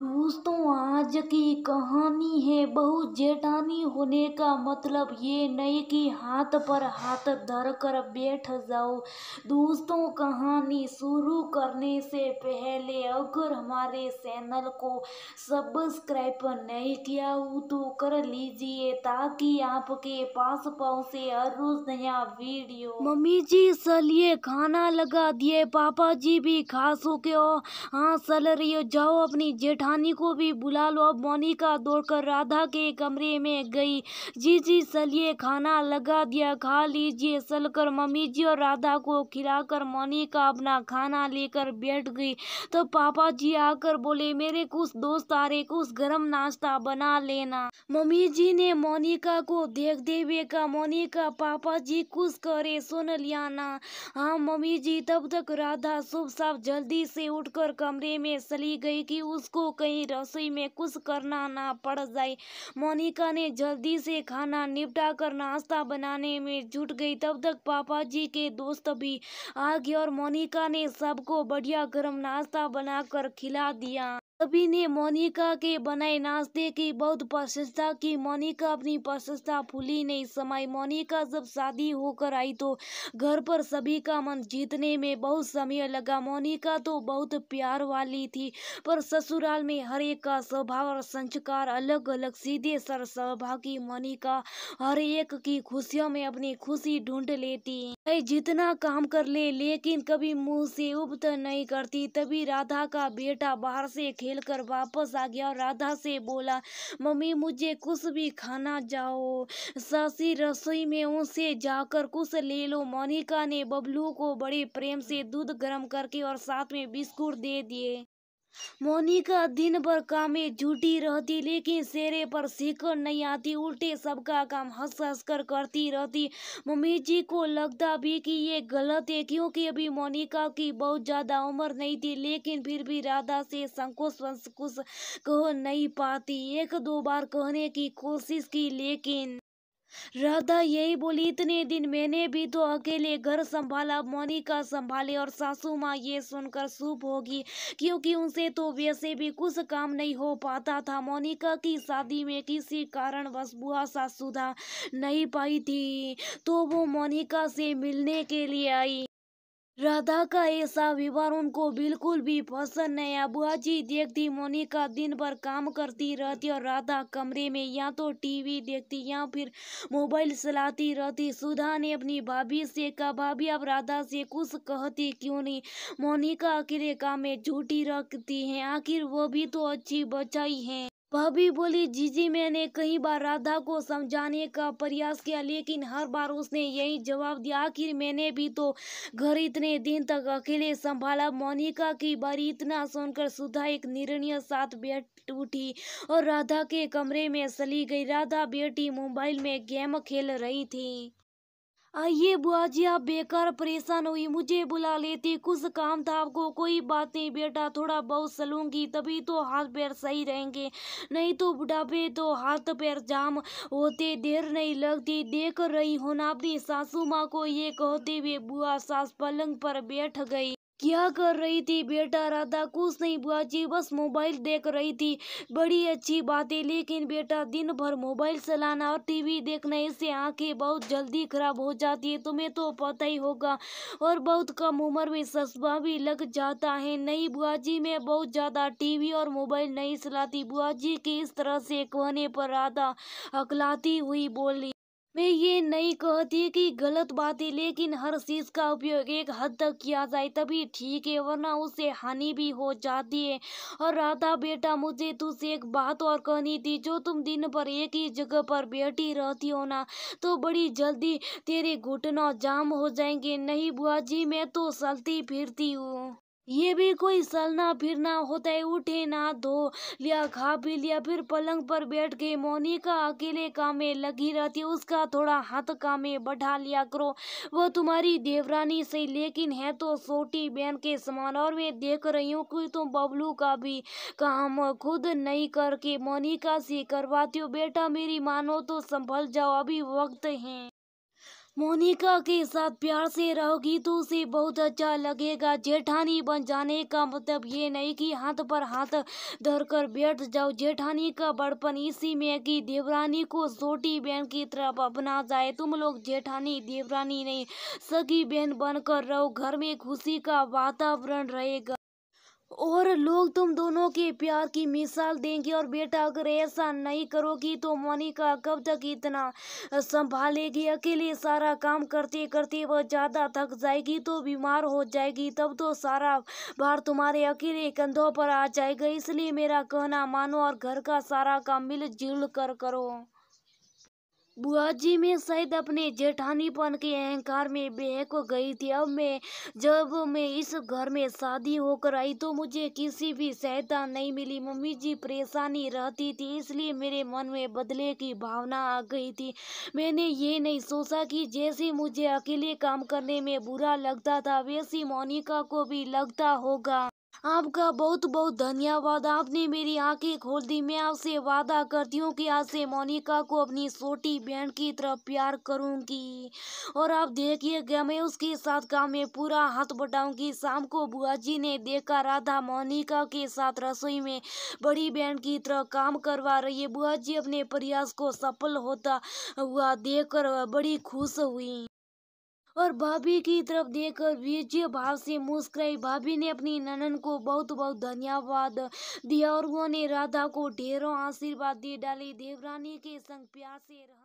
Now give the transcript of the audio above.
दोस्तों, आज की कहानी है बहू जेठानी होने का मतलब ये नहीं कि हाथ पर हाथ धरकर बैठ जाओ। दोस्तों, कहानी शुरू करने से पहले अगर हमारे चैनल को सब्सक्राइब नहीं किया हो तो कर लीजिए ताकि आपके पास पहुंचे हर रोज नया वीडियो। मम्मी जी चलिए खाना लगा दिए, पापा जी भी खा चुके हो। हाँ चल रही हो, जाओ अपनी जेठानी को भी बुला लो। अब मोनिका दौड़कर राधा के कमरे में गई। जी चलिए खाना लगा दिया, खा लीजिए। चलकर मम्मी जी और राधा को खिलाकर मोनिका अपना खाना लेकर बैठ गई। तो पापा जी आकर बोले, मेरे कुछ दोस्त आ रहे, कुछ गरम नाश्ता बना लेना। मम्मी जी ने मोनिका को देखते हुए कहा, मोनिका पापा जी कुछ करे सुन लिया ना। हाँ मम्मी जी। तब तक राधा शुभ साफ जल्दी से उठकर कमरे में चली गई कि उसको कहीं रसोई में कुछ करना ना पड़ जाए। मोनिका ने जल्दी से खाना निपटा कर नाश्ता बनाने में जुट गई। तब तक पापा जी के दोस्त भी आ गए और मोनिका ने सबको बढ़िया गरम नाश्ता बनाकर खिला दिया। सभी ने मोनिका के बनाए नाश्ते की बहुत प्रशंसा की। मोनिका अपनी प्रशंसा भूली नहीं समाई। मोनिका जब शादी होकर आई तो घर पर सभी का मन जीतने में बहुत समय लगा। मोनिका तो बहुत प्यार वाली थी, पर ससुराल में हर एक का स्वभाव और संस्कार अलग अलग। सीधे सर स्वभाव की मोनिका हर एक की खुशियों में अपनी खुशी ढूंढ लेती। चाहे जितना काम कर ले लेकिन कभी मुंह से उबत नहीं करती। तभी राधा का बेटा बाहर से खेलकर वापस आ गया और राधा से बोला, मम्मी मुझे कुछ भी खाना जाओ, सासी रसोई में उनसे जाकर कुछ ले लो। मोनिका ने बबलू को बड़े प्रेम से दूध गर्म करके और साथ में बिस्कुट दे दिए। मोनिका दिन भर काम में जुटी रहती लेकिन चेहरे पर सिकन नहीं आती, उल्टे सबका काम हंस हंस कर करती रहती। मम्मी जी को लगता भी कि ये गलत है क्योंकि अभी मोनिका की बहुत ज्यादा उम्र नहीं थी, लेकिन फिर भी राधा से संकोच कुछ कह नहीं पाती। एक दो बार कहने की कोशिश की लेकिन राधा यही बोली, इतने दिन मैंने भी तो अकेले घर संभाला, मोनिका संभाले। और सासू माँ ये सुनकर चुप होगी क्योंकि उनसे तो वैसे भी कुछ काम नहीं हो पाता था। मोनिका की शादी में किसी कारणवश बुआ सास सुधा नहीं पाई थी तो वो मोनिका से मिलने के लिए आई। राधा का ऐसा व्यवहार उनको बिल्कुल भी पसंद नहीं आया। बुआ जी देखती मोनिका दिन भर काम करती रहती और राधा कमरे में या तो टीवी देखती या फिर मोबाइल चलाती रहती। सुधा ने अपनी भाभी से कहा, भाभी अब राधा से कुछ कहती क्यों नहीं, मोनिका अकेले काम में झूठी रखती है, आखिर वो भी तो अच्छी बचाई है। भाभी बोली, जीजी मैंने कई बार राधा को समझाने का प्रयास किया लेकिन हर बार उसने यही जवाब दिया, आखिर मैंने भी तो घर इतने दिन तक अकेले संभाला। मोनिका की बारी इतना सुनकर सुधा एक निर्णय साथ बैठ उठी और राधा के कमरे में चली गई। राधा बेटी मोबाइल में गेम खेल रही थी। आइए बुआ जी, आप बेकार परेशान हुई, मुझे बुला लेती, कुछ काम था आपको। कोई बात नहीं बेटा, थोड़ा बहुत चलूंगी तभी तो हाथ पैर सही रहेंगे, नहीं तो बुढ़ापे तो हाथ पैर जाम होते देर नहीं लगती। देख रही हो ना। अपनी सासू माँ को ये कहते हुए बुआ सास पलंग पर बैठ गई। क्या कर रही थी बेटा? राधा कुछ नहीं बुआ जी, बस मोबाइल देख रही थी। बड़ी अच्छी बात है, लेकिन बेटा दिन भर मोबाइल चलाना और टीवी देखना इससे आंखें बहुत जल्दी खराब हो जाती है, तुम्हें तो पता ही होगा। और बहुत कम उम्र में चश्मा भी लग जाता है। नहीं बुआ जी, मैं बहुत ज्यादा टीवी और मोबाइल नहीं चलाती। बुआ जी के इस तरह से कहने पर राधा अकलाती हुई बोली, मैं ये नहीं कहती कि गलत बात है, लेकिन हर चीज का उपयोग एक हद तक किया जाए तभी ठीक है, वरना उससे हानि भी हो जाती है। और राधा बेटा, मुझे तुझसे एक बात और कहनी थी, जो तुम दिन भर एक ही जगह पर बैठी रहती हो ना, तो बड़ी जल्दी तेरे घुटनों जाम हो जाएंगे। नहीं बुआ जी, मैं तो चलती फिरती हूँ। ये भी कोई चलना फिरना होता है? उठे ना धो लिया, खा पी लिया, फिर पलंग पर बैठ गई। मोनिका अकेले काम में लगी रहती है, उसका थोड़ा हाथ काम में बढ़ा लिया करो। वो तुम्हारी देवरानी सही लेकिन है तो छोटी बहन के समान। और मैं देख रही हूँ कि तुम बबलू का भी काम खुद नहीं करके मोनिका से करवाती हो। बेटा मेरी मानो तो संभल जाओ, अभी वक्त है। मोनिका के साथ प्यार से रहोगी तो उसे बहुत अच्छा लगेगा। जेठानी बन जाने का मतलब ये नहीं कि हाथ पर हाथ धर कर बैठ जाओ। जेठानी का बड़पन इसी में है कि देवरानी को छोटी बहन की तरफ अपना जाए। तुम लोग जेठानी देवरानी नहीं, सगी बहन बनकर रहो। घर में खुशी का वातावरण रहेगा और लोग तुम दोनों के प्यार की मिसाल देंगे। और बेटा, अगर ऐसा नहीं करोगी तो मोनिका कब तक इतना संभालेगी? अकेले सारा काम करते करते वह ज्यादा थक जाएगी तो बीमार हो जाएगी, तब तो सारा भार तुम्हारे अकेले कंधों पर आ जाएगा। इसलिए मेरा कहना मानो और घर का सारा काम मिलजुल कर करो। बुआ जी, मैं शायद अपने जेठानीपन के अहंकार में बहक गई थी। जब मैं इस घर में शादी होकर आई तो मुझे किसी भी सहायता नहीं मिली। मम्मी जी परेशानी रहती थी, इसलिए मेरे मन में बदले की भावना आ गई थी। मैंने ये नहीं सोचा कि जैसे मुझे अकेले काम करने में बुरा लगता था वैसी मोनिका को भी लगता होगा। आपका बहुत बहुत धन्यवाद, आपने मेरी आंखें खोल दी। मैं आपसे वादा करती हूँ कि आज से मोनिका को अपनी छोटी बहन की तरफ प्यार करूंगी। और आप देखिएगा, मैं उसके साथ काम में पूरा हाथ बटाऊंगी। शाम को बुआ जी ने देखा राधा मोनिका के साथ रसोई में बड़ी बहन की तरह काम करवा रही है। बुआ जी अपने प्रयास को सफल होता हुआ देखकर बड़ी खुश हुई और भाभी की तरफ देखकर विजय भाव से मुस्कुराई। भाभी ने अपनी ननद को बहुत बहुत धन्यवाद दिया और उन्होंने राधा को ढेरों आशीर्वाद दे डाले। देवरानी के संग प्यार से रह